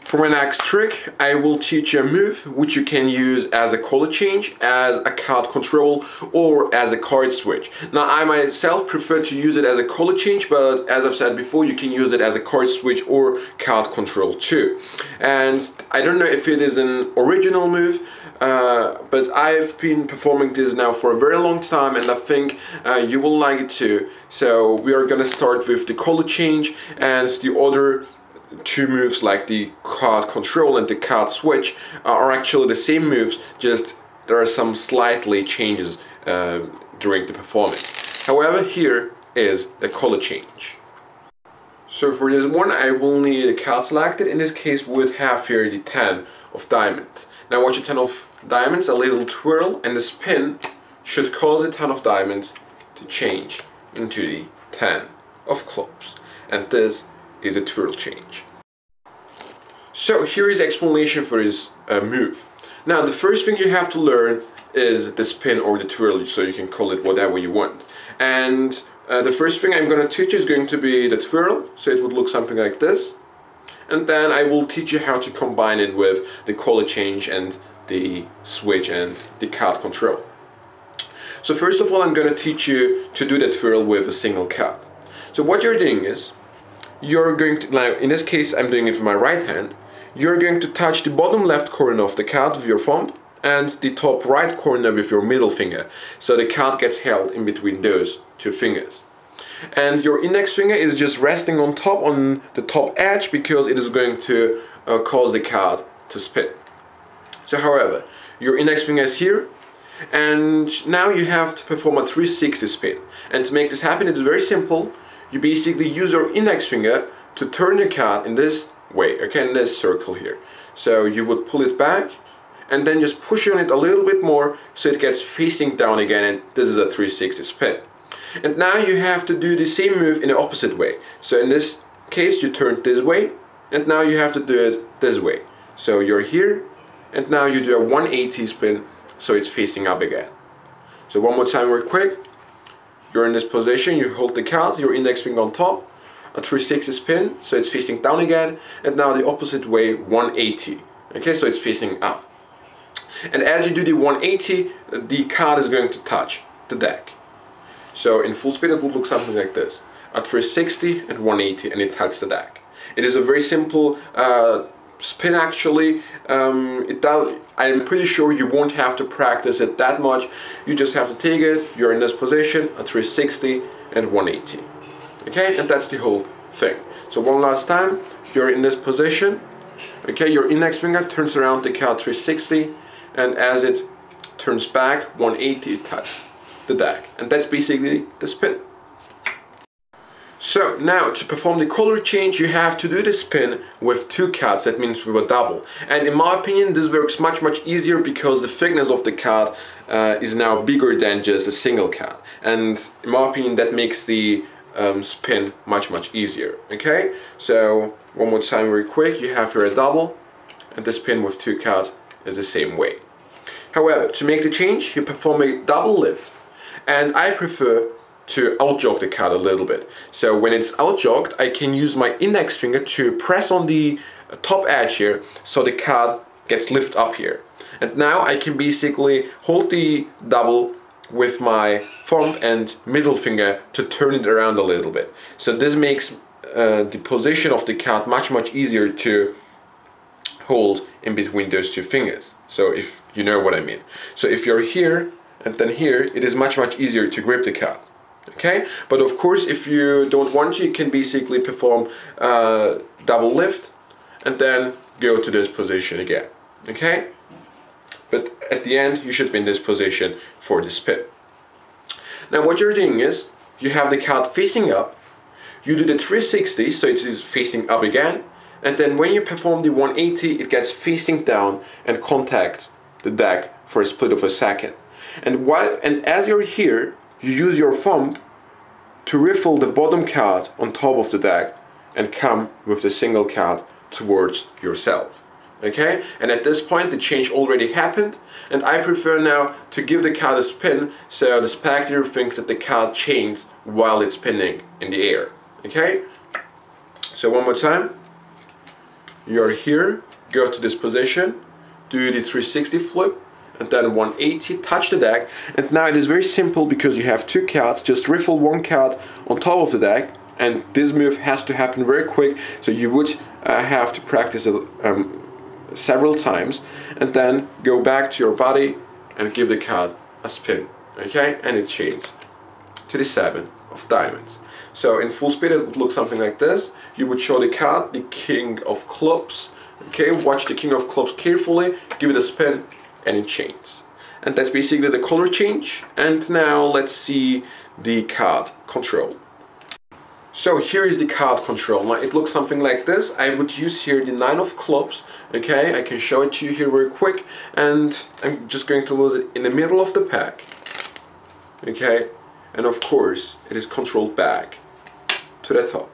For my next trick, I will teach you a move which you can use as a color change, as a card control, or as a card switch. Now, I myself prefer to use it as a color change, but as I've said before, you can use it as a card switch or card control too. And I don't know if it is an original move, but I've been performing this now for a very long time, and I think you will like it too. So we are gonna start with the color change, and the other two moves like the card control and the card switch are actually the same moves, just there are some slightly changes during the performance. However, here is the color change. So for this one I will need a card selected. In this case we would have here the 10 of diamonds. Now watch the 10 of diamonds, a little twirl, and the spin should cause the 10 of diamonds to change into the 10 of clubs. And this is a twirl change. So here is the explanation for this move. Now the first thing you have to learn is the spin or the twirl, so you can call it whatever you want. And the first thing I'm going to teach you is going to be the twirl, so it would look something like this. And then I will teach you how to combine it with the color change and the switch and the card control. So first of all, I'm going to teach you to do the twirl with a single card. So what you're doing is, you're going to, now in this case I'm doing it with my right hand, you're going to touch the bottom left corner of the card with your thumb and the top right corner with your middle finger, so the card gets held in between those two fingers. And your index finger is just resting on the top edge, because it is going to cause the card to spin. So however, your index finger is here, and now you have to perform a 360 spin. And to make this happen, it's very simple. You basically use your index finger to turn your card in this way, okay, in this circle here. So you would pull it back and then just push on it a little bit more so it gets facing down again, and this is a 360 spin. And now you have to do the same move in the opposite way. So in this case you turn this way, and now you have to do it this way. So you're here, and now you do a 180 spin so it's facing up again. So one more time real quick. You're in this position, you hold the card, your index finger on top, a 360 spin, so it's facing down again, and now the opposite way, 180. Okay, so it's facing up. And as you do the 180, the card is going to touch the deck. So in full speed it would look something like this. A 360 and 180, and it touches the deck. It is a very simple spin actually. I'm pretty sure you won't have to practice it that much. You just have to take it, you're in this position, a 360 and 180. Okay, and that's the whole thing. So one last time, you're in this position. Okay, your index finger turns around the card 360, and as it turns back 180, it touches the deck. And that's basically the spin. So now to perform the color change, you have to do the spin with two cards, that means with a double. And in my opinion this works much easier, because the thickness of the card is now bigger than just a single card. And in my opinion that makes the spin much easier. Okay, so one more time very quick, you have here a double, and the spin with two cards is the same way. However, to make the change you perform a double lift, and I prefer to out-jog the card a little bit. So when it's out-jogged, I can use my index finger to press on the top edge here, so the card gets lifted up here. And now I can basically hold the double with my thumb and middle finger to turn it around a little bit. So this makes the position of the card much easier to hold in between those two fingers. So if you know what I mean. So if you're here and then here, it is much easier to grip the card. Okay, but of course if you don't want to, you can basically perform double lift and then go to this position again. Okay, but at the end you should be in this position for the spin. Now what you're doing is, you have the card facing up, you do the 360 so it is facing up again, and then when you perform the 180 it gets facing down and contacts the deck for a split of a second. And as you're here, you use your thumb to riffle the bottom card on top of the deck and come with the single card towards yourself. Okay, and at this point the change already happened, and I prefer now to give the card a spin so the spectator thinks that the card changed while it's spinning in the air. Okay, so one more time, you're here, go to this position, do the 360 flip, and then 180, touch the deck. And now it is very simple because you have two cards, just riffle one card on top of the deck, and this move has to happen very quick, so you would have to practice it several times, and then go back to your body and give the card a spin, okay? And it changes to the 7 of diamonds. So in full speed it would look something like this. You would show the card, the King of Clubs, okay? Watch the King of Clubs carefully, give it a spin, and it changes. And that's basically the color change. And now let's see the card control. So here is the card control. Now it looks something like this. I would use here the 9 of clubs, okay? I can show it to you here very quick, and I'm just going to lose it in the middle of the pack, okay? And of course it is controlled back to the top.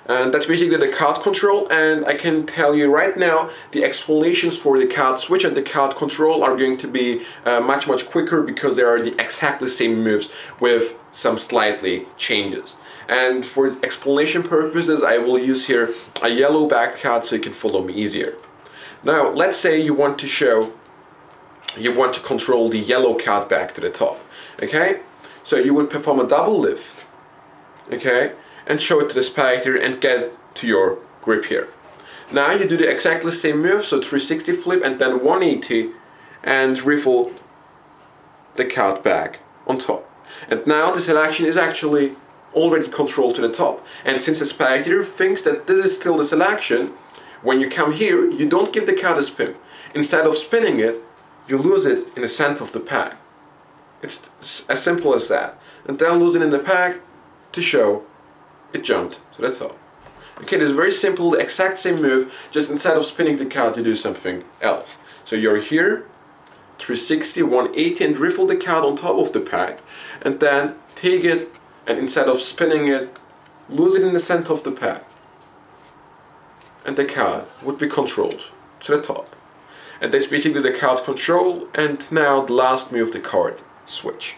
And that's basically the card control, and I can tell you right now the explanations for the card switch and the card control are going to be much quicker, because they are the exactly same moves with some slightly changes. And for explanation purposes I will use here a yellow back card so you can follow me easier. Now let's say you want to control the yellow card back to the top, okay? So you would perform a double lift, okay? And show it to the spectator and get to your grip here. Now you do the exactly same move, so 360 flip and then 180, and riffle the card back on top. And now the selection is actually already controlled to the top. And since the spectator thinks that this is still the selection, when you come here, you don't give the card a spin. Instead of spinning it, you lose it in the center of the pack. It's as simple as that. And then lose it in the pack to show it jumped to the top. Okay, this is very simple, the exact same move, just instead of spinning the card you do something else. So you're here, 360, 180, and riffle the card on top of the pack, and then take it, and instead of spinning it, lose it in the center of the pack. And the card would be controlled to the top. And that's basically the card control, and now the last move, the card switch.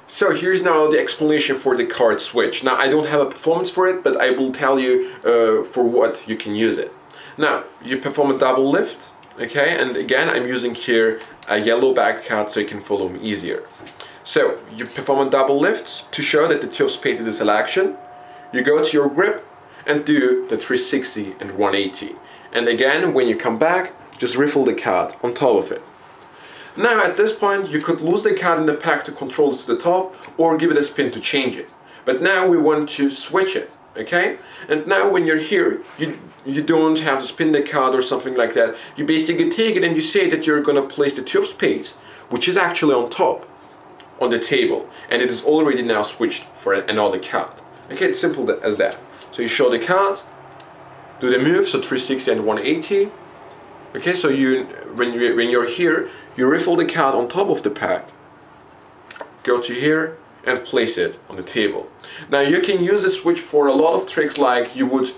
So here's now the explanation for the card switch. Now I don't have a performance for it, but I will tell you for what you can use it. Now you perform a double lift, okay, and again I'm using here a yellow back card so you can follow me easier. So you perform a double lift to show that the 2 of spades is a selection. You go to your grip and do the 360 and 180. And again, when you come back, just riffle the card on top of it. Now at this point you could lose the card in the pack to control it to the top, or give it a spin to change it. But now we want to switch it, okay? And now when you're here, you don't have to spin the card or something like that. You basically take it and you say that you're gonna place the 2 of spades, which is actually on top, on the table, and it is already now switched for another card. Okay, it's simple as that. So you show the card, do the move, so 360 and 180. Okay, so when you're here, you riffle the card on top of the pack, go to here and place it on the table. Now you can use this switch for a lot of tricks, like you would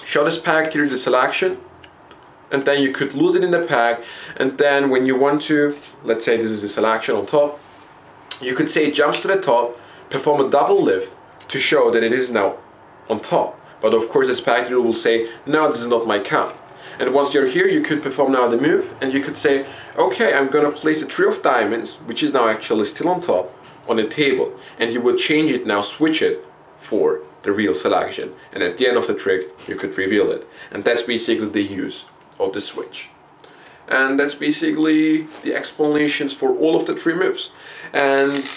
show this pack here, the selection, and then you could lose it in the pack, and then when you want to, let's say this is the selection on top, you could say it jumps to the top, perform a double lift to show that it is now on top. But of course the spectator will say, no, this is not my card. And once you're here, you could perform now the move, and you could say, okay, I'm gonna place the 3 of diamonds, which is now actually still on top, on the table. And you would change it now, switch it for the real selection. And at the end of the trick, you could reveal it. And that's basically the use of the switch. And that's basically the explanations for all of the 3 moves. And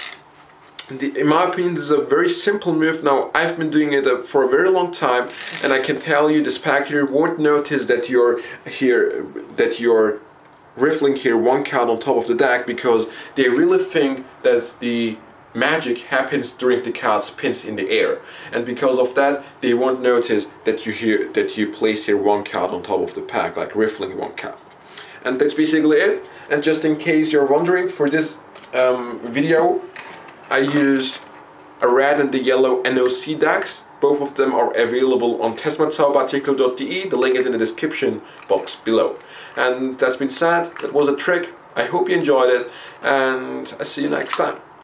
in my opinion, this is a very simple move. Now, I've been doing it for a very long time, and I can tell you the spectator won't notice that you're here, that you're riffling here one card on top of the deck, because they really think that the magic happens during the card spins in the air, and because of that, they won't notice that you place here one card on top of the pack, like riffling one card. And that's basically it. And just in case you're wondering, for this video, I used a red and the yellow NOC decks. Both of them are available on testmyzauberartikel.de. The link is in the description box below. And that's been said, that was a trick. I hope you enjoyed it, and I'll see you next time.